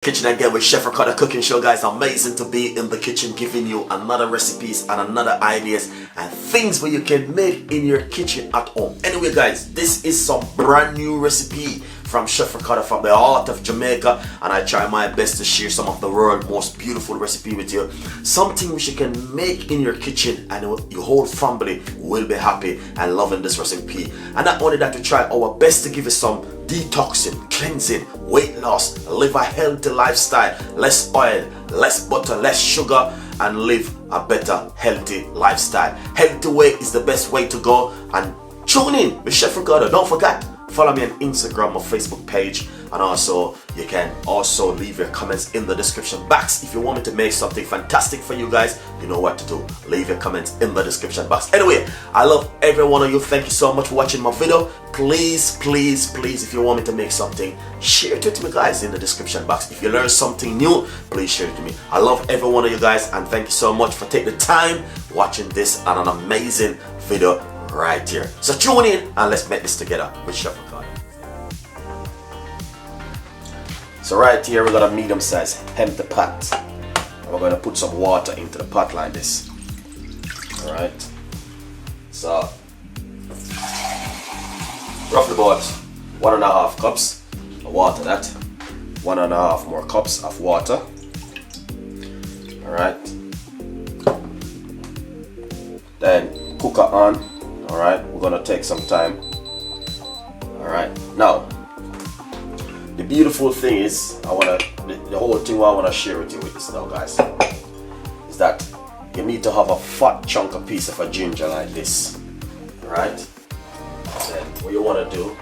Kitchen again with Chef Ricardo cooking show, guys. Amazing to be in the kitchen, giving you another recipes and another ideas and things where you can make in your kitchen at home. Anyway, guys, this is some brand new recipe from Chef Ricardo from the heart of Jamaica, and I try my best to share some of the world's most beautiful recipe with you. Something which you can make in your kitchen and your whole family will be happy and loving this recipe. And not only that, we try our best to give you some detoxing, cleansing, weight loss, live a healthy lifestyle, less oil, less butter, less sugar, and live a better healthy lifestyle. Healthy way is the best way to go, and tune in with Chef Ricardo. Don't forget, follow me on Instagram or Facebook page, and also you can also leave your comments in the description box. If you want me to make something fantastic for you guys, you know what to do. Leave your comments in the description box. Anyway, I love every one of you. Thank you so much for watching my video. Please, please, please, if you want me to make something, share it with me, guys, in the description box. If you learn something new, please share it with me. I love every one of you guys, and thank you so much for taking the time watching this and an amazing video right here. So tune in and let's make this together with Chef Ricardo. So right here we got a medium size empty pot. And we're going to put some water into the pot like this. Alright. So roughly about 1.5 cups of water. That 1.5 more cups of water. Alright. Then cooker on. Alright, we're gonna take some time. Alright, now the beautiful thing is, the whole thing what I wanna share with you with this now, guys, is that you need to have a fat chunk of piece of a ginger like this. Alright? Then what you wanna do,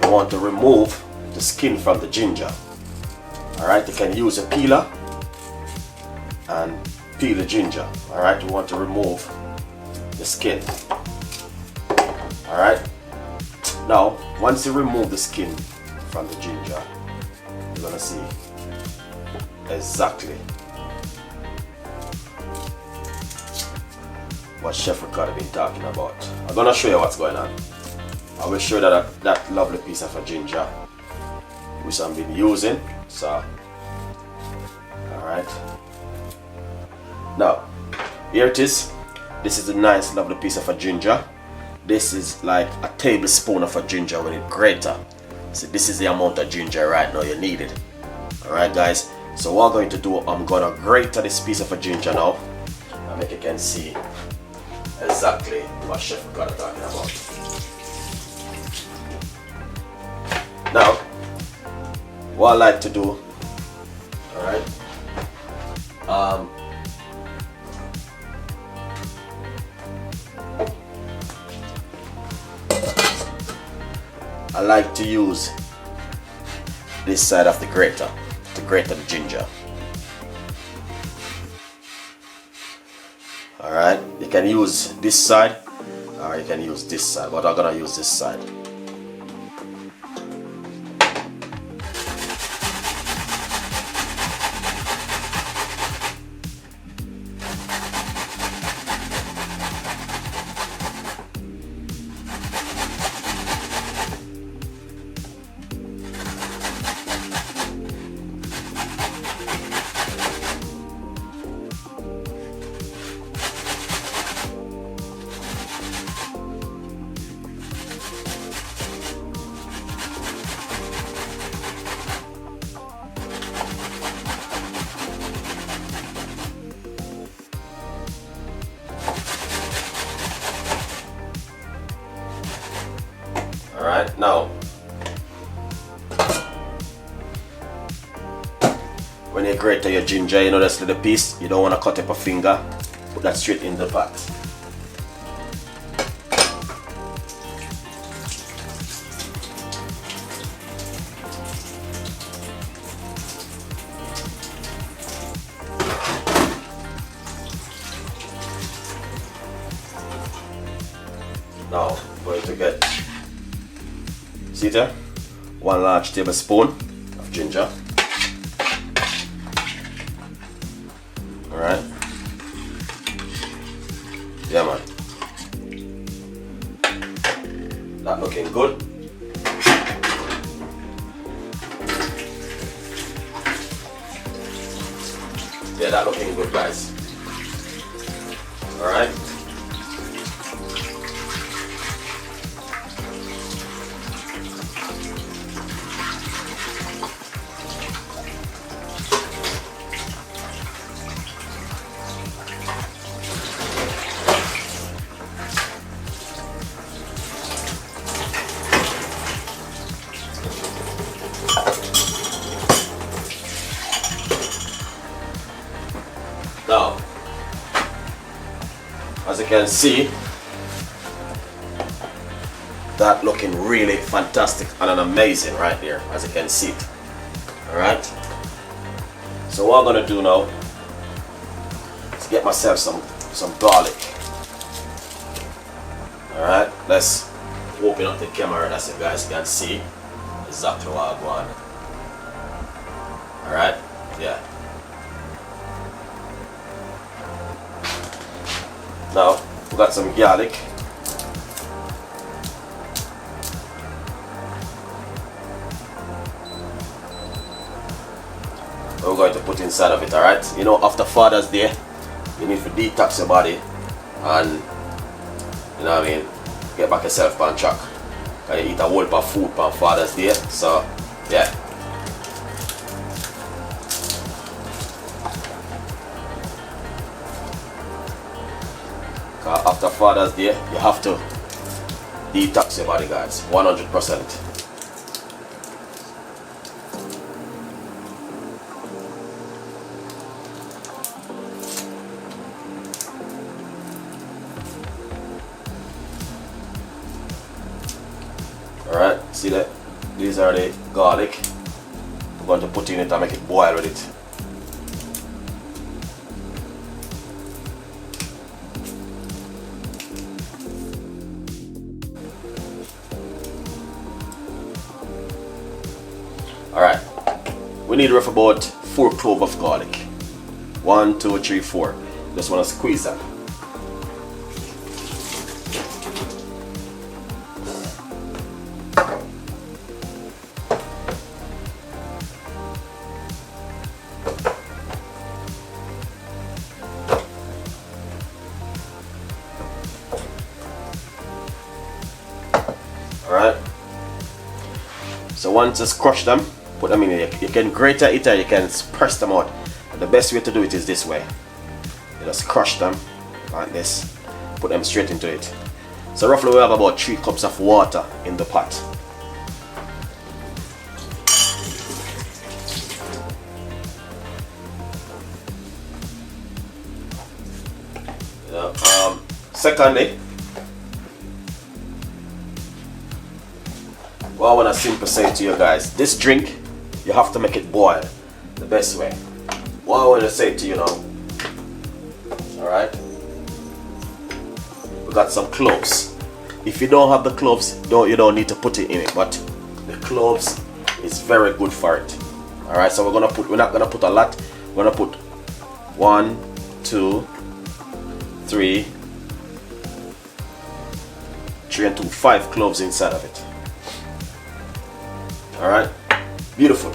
you want to remove the skin from the ginger. Alright, you can use a peeler and peel the ginger. Alright, you want to remove the skin. Alright, now once you remove the skin from the ginger, you're gonna see exactly what Chef Ricardo been talking about. I'm gonna show you what's going on. I will show you that lovely piece of a ginger which I've been using. So alright, now here it is. This is a nice lovely piece of a ginger. This is like a tablespoon of a ginger with a grater. So this is the amount of ginger right now you need it. Alright, guys, so what I'm going to do, I'm gonna grate this piece of a ginger now and make you can see exactly what Chef Ricardo talking about. Now what I like to do, alright, I like to use this side of the grater to grate the ginger. Alright, you can use this side or you can use this side, but I'm gonna use this side. Alright, now when you grate your ginger, you know this little piece, you don't want to cut up a finger, put that straight in the pot. Now I'm going to get, see there, 1 large tablespoon of ginger. Alright. Yeah, man. That looking good. good, guys. Alright. Now, as you can see, that looking really fantastic and amazing right there, as you can see it. Alright, so what I'm gonna do now is get myself some garlic. Alright, let's open up the camera so you guys can see exactly what I want. Alright, yeah. Now, we got some garlic. We're going to put inside of it, alright? You know, after Father's Day, you need to detox your body and, you know what I mean, get back yourself on track. Because you eat a whole lot of food on Father's Day, so, yeah. After Father's Day, you have to detox your body, guys, 100%. Alright, see that? These are the garlic. We're going to put in it and make it boil with it. Alright, we need rough about 4 cloves of garlic. 1, 2, 3, 4. Just want to squeeze that. Alright, so once it's crushed them, put them in here. You can grate it or you can press them out. The best way to do it is this way. You just crush them like this, put them straight into it. So roughly we have about 3 cups of water in the pot. Secondly, what I want to simply say to you guys, this drink, you have to make it boil the best way. What I want to say to you now, alright, we got some cloves. If you don't have the cloves, you don't need to put it in it, but the cloves is very good for it. Alright, so we're not gonna put a lot. We're gonna put 1, 2, 3 and 2, 5 cloves inside of it. Alright, beautiful.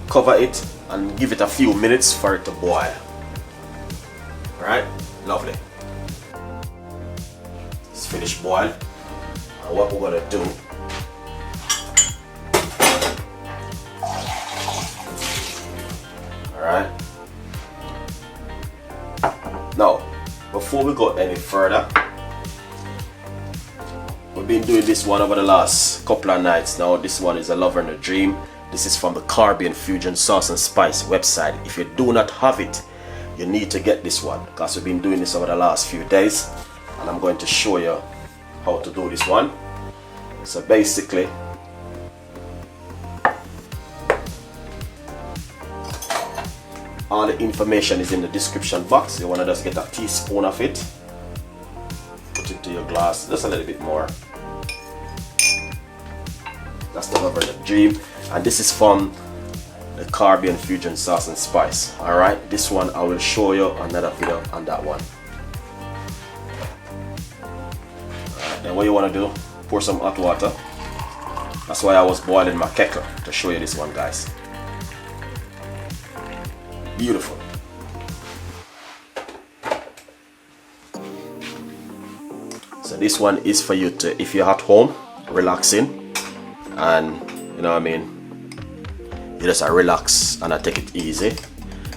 Cover it and give it a few minutes for it to boil. Alright, lovely. It's finished boil. And what we're gonna do, alright. Now, before we go any further, we've been doing this one over the last couple of nights now. This one is a lover and a dream. This is from the Caribbean Fusion Sauce and Spice website. If you do not have it, you need to get this one because we've been doing this over the last few days, and I'm going to show you how to do this one. So basically, all the information is in the description box. You want to just get a teaspoon of it, put it to your glass, just a little bit more. That's the lover and the dream. And this is from the Caribbean Fusion Sauce and Spice. Alright, this one I will show you another video on that one. Alright, then what you want to do, pour some hot water. That's why I was boiling my kettle, to show you this one, guys. Beautiful. So this one is for you to, if you're at home, relaxing, and you know what I mean, you just relax and I take it easy.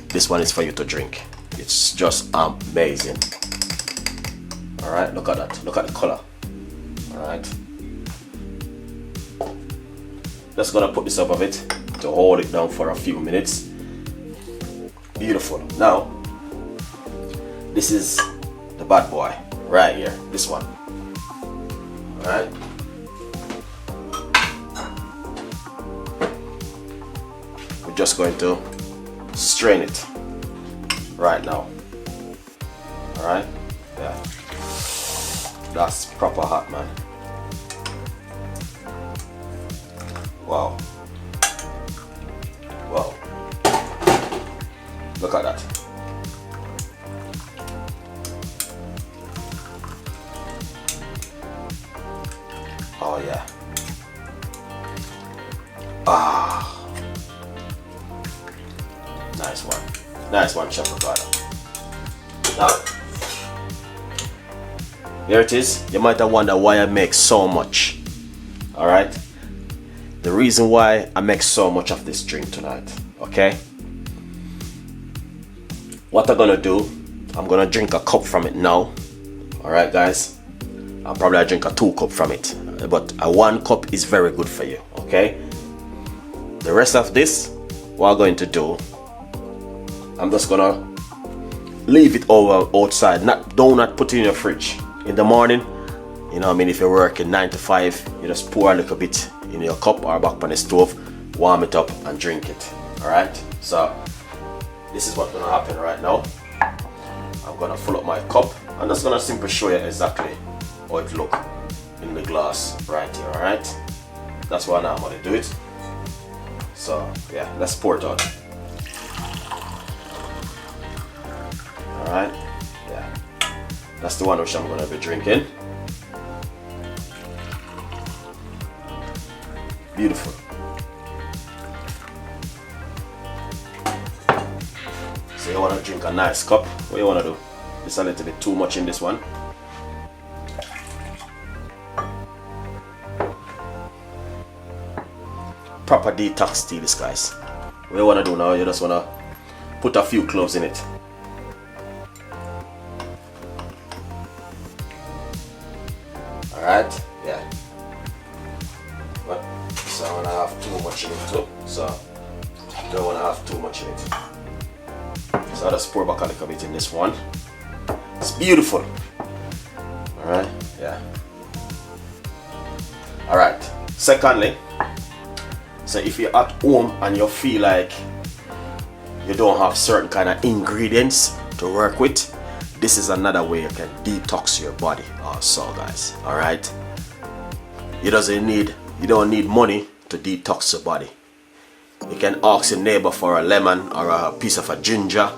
This one is for you to drink. It's just amazing. All right, look at that. Look at the color. All right. Just gonna put this above it to hold it down for a few minutes. Beautiful. Now, this is the bad boy right here. This one. All right. We're just going to strain it right now. All right. Yeah. That's proper hot, man. Wow. Wow. Look at that. Oh yeah. Ah. Nice one. Nice one, Chef Ricardo. Now, here it is. You might have wondered why I make so much. Alright? The reason why I make so much of this drink tonight. Okay? What I'm gonna do, I'm gonna drink a cup from it now. Alright, guys? I'll probably drink a 2 cup from it. But a 1 cup is very good for you. Okay? The rest of this, what I'm going to do, I'm just gonna leave it over outside. Do not put it in your fridge. In the morning, you know what I mean, if you're working 9 to 5, you just pour a little bit in your cup or back on the stove, warm it up and drink it. Alright, so this is what's gonna happen right now. I'm gonna fill up my cup. I'm just gonna simply show you exactly how it look in the glass right here. Alright, that's why now I'm gonna do it. So yeah, let's pour it out. Alright, yeah, that's the one which I'm gonna be drinking. Beautiful. So you want to drink a nice cup. What you want to do? It's a little bit too much in this one. Proper detox tea, this, guys. What you want to do now? You just want to put a few cloves in it. Alright, yeah. But so I want to have too much in it too. So don't want to have too much in it. So I'll just pour back a little bit in this one. It's beautiful. Alright, yeah. Alright, secondly, so if you're at home and you feel like you don't have certain kind of ingredients to work with, this is another way you can detox your body also, guys. Alright, you don't need money to detox your body. You can ask your neighbor for a lemon or a piece of a ginger,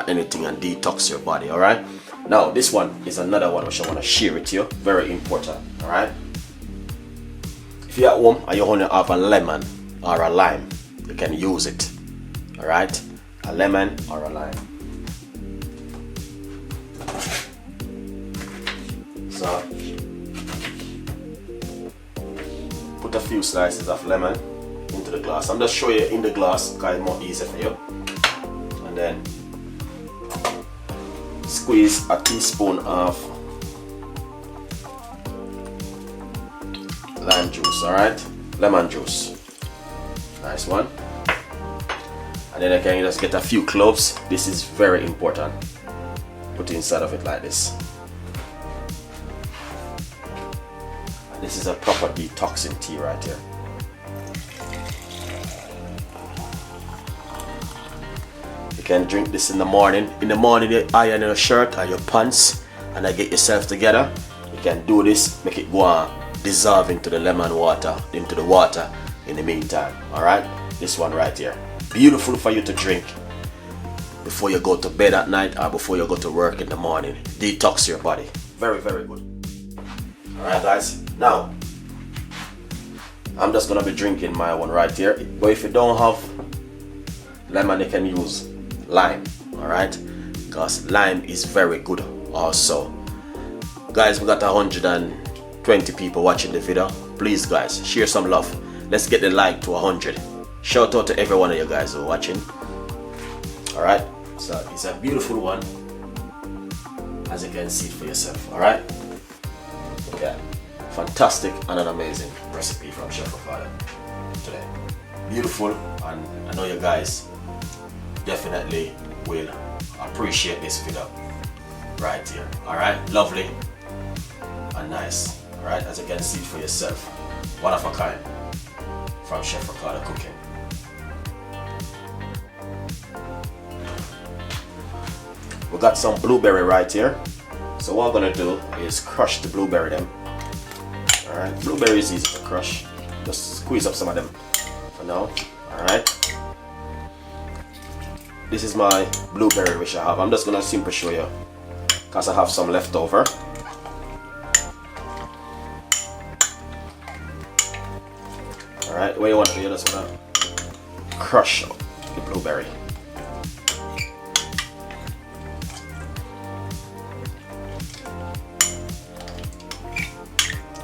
anything, and detox your body. Alright, now this one is another one which I want to share with you. Very important. Alright, if you're at home and you only have a lemon or a lime, you can use it. Alright, a lemon or a lime. So put a few slices of lemon into the glass. I'm just showing you in the glass because it's more easy for you. And then squeeze a teaspoon of lime juice. Alright, lemon juice. Nice one. And then I can just get a few cloves. This is very important. Put it inside of it like this. And this is a proper detoxing tea right here. You can drink this in the morning. In the morning, you iron your shirt or your pants and then get yourself together. You can do this, make it go and dissolve into the lemon water, into the water in the meantime. Alright, this one right here. Beautiful for you to drink before you go to bed at night or before you go to work in the morning. Detox your body. Very, very good. Alright, guys. Now, I'm just gonna be drinking my one right here. But if you don't have lemon, you can use lime, alright? Because lime is very good also. Guys, we got 120 people watching the video. Please guys, share some love. Let's get the like to 100. Shout out to every one of you guys who are watching. Alright, so it's a beautiful one, as you can see for yourself. Alright, yeah, fantastic and an amazing recipe from Chef Ricardo today. Beautiful, and I know you guys definitely will appreciate this video right here. Alright, lovely and nice. Alright, as you can see for yourself, one of a kind from Chef Ricardo Cooking. We got some blueberry right here. So what I'm gonna do is crush the blueberry them. Alright, blueberry is easy to crush. Just squeeze up some of them for now. Alright. This is my blueberry which I have. I'm just gonna simply show you because I have some left over. Alright, what you want to do, you just wanna crush the blueberry.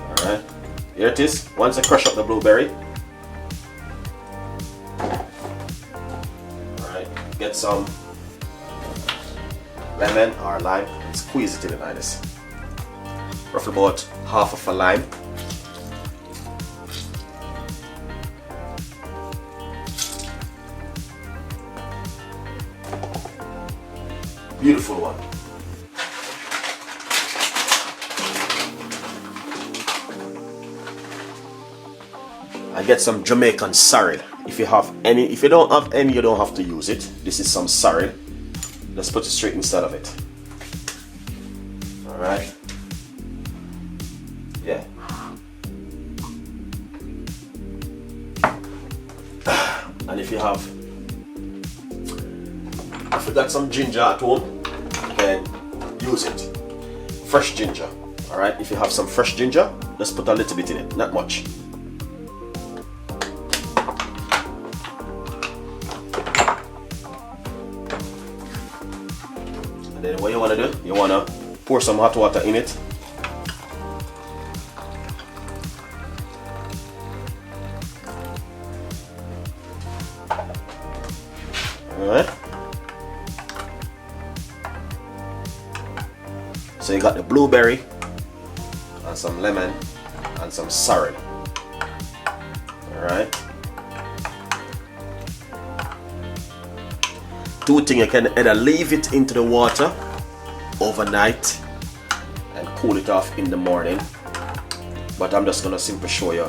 Alright, here it is. Once I crush up the blueberry, alright, get some lemon or lime and squeeze it in like this. Roughly about half of a lime. Beautiful one. I get some Jamaican sorrel. If you have any, if you don't have any, you don't have to use it. This is some sorrel. Let's put it straight inside of it. Alright. Yeah. And if you got some ginger at home, then use it. Fresh ginger. Alright, if you have some fresh ginger, just put a little bit in it, not much. And then what you want to do, you want to pour some hot water in it. Alright. So you got the blueberry and some lemon and some sorrel. Alright. Two things, you can either leave it into the water overnight and cool it off in the morning. But I'm just gonna simply show you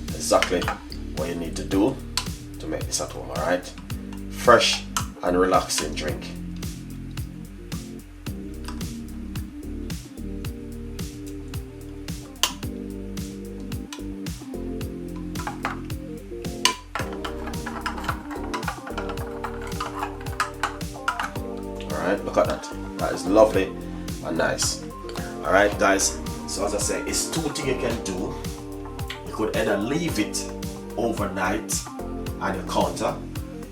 exactly what you need to do to make this at home, alright? Fresh and relaxing drink. Alright, look at that. That is lovely and nice. Alright guys, so as I say, it's two things you can do. You could either leave it overnight on your counter,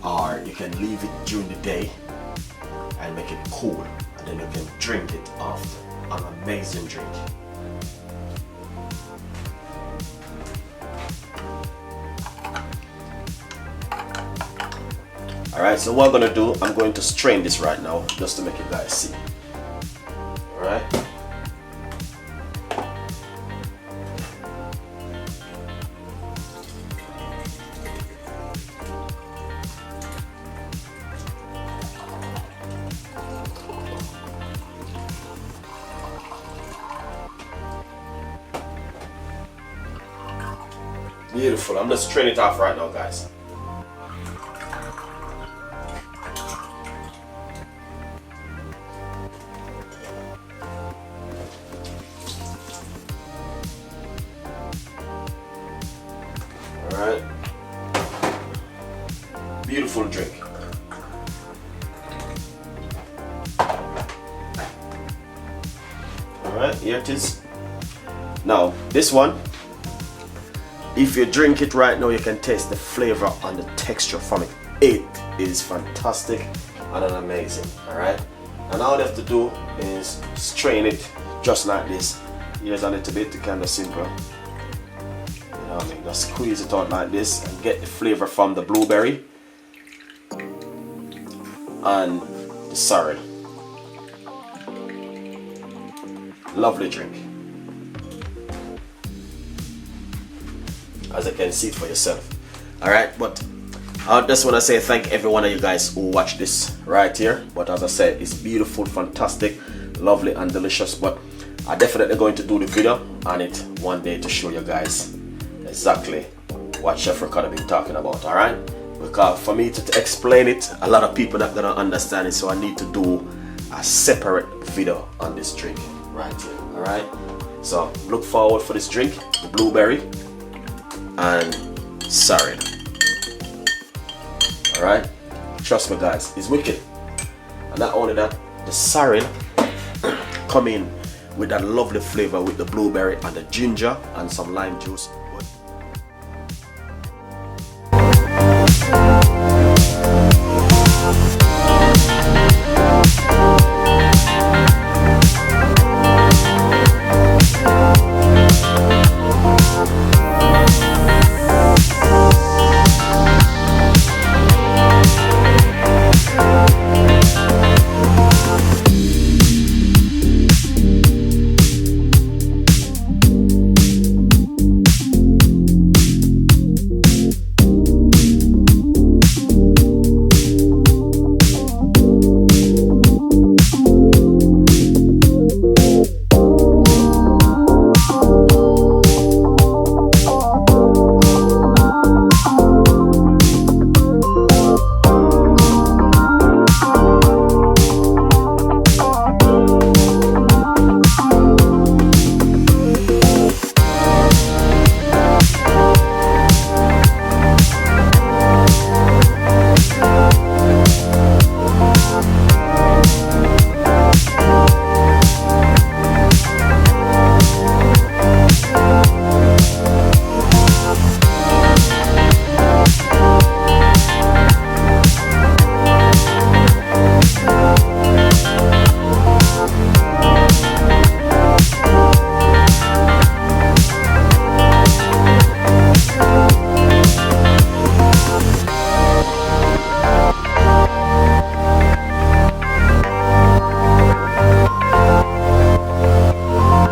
or you can leave it during the day and make it cool, and then you can drink it after. An amazing drink. Alright, so what I'm gonna do, I'm going to strain this right now just to make you guys see. Alright. Beautiful. I'm just straining it off right now, guys. Alright. Beautiful drink. Alright, here it is. Now, this one, if you drink it right now, you can taste the flavor and the texture from it. It is fantastic. and then amazing. Alright, and all you have to do is strain it just like this. Here's a little bit, kind of simple. You know what I mean? Just squeeze it out like this and get the flavor from the blueberry and the sorrel. Lovely drink. As you can see it for yourself. Alright, but I just want to say thank every one of you guys who watch this right here. But as I said, it's beautiful, fantastic, lovely and delicious. But I'm definitely going to do the video on it one day to show you guys exactly what Chef Ricardo been talking about. Alright, because for me to explain it, a lot of people not gonna understand it, so I need to do a separate video on this drink right here. Alright, so look forward for this drink, the blueberry and sorrel. Alright, trust me guys, it's wicked. And not only that, the sorrel come in with that lovely flavor with the blueberry and the ginger and some lime juice.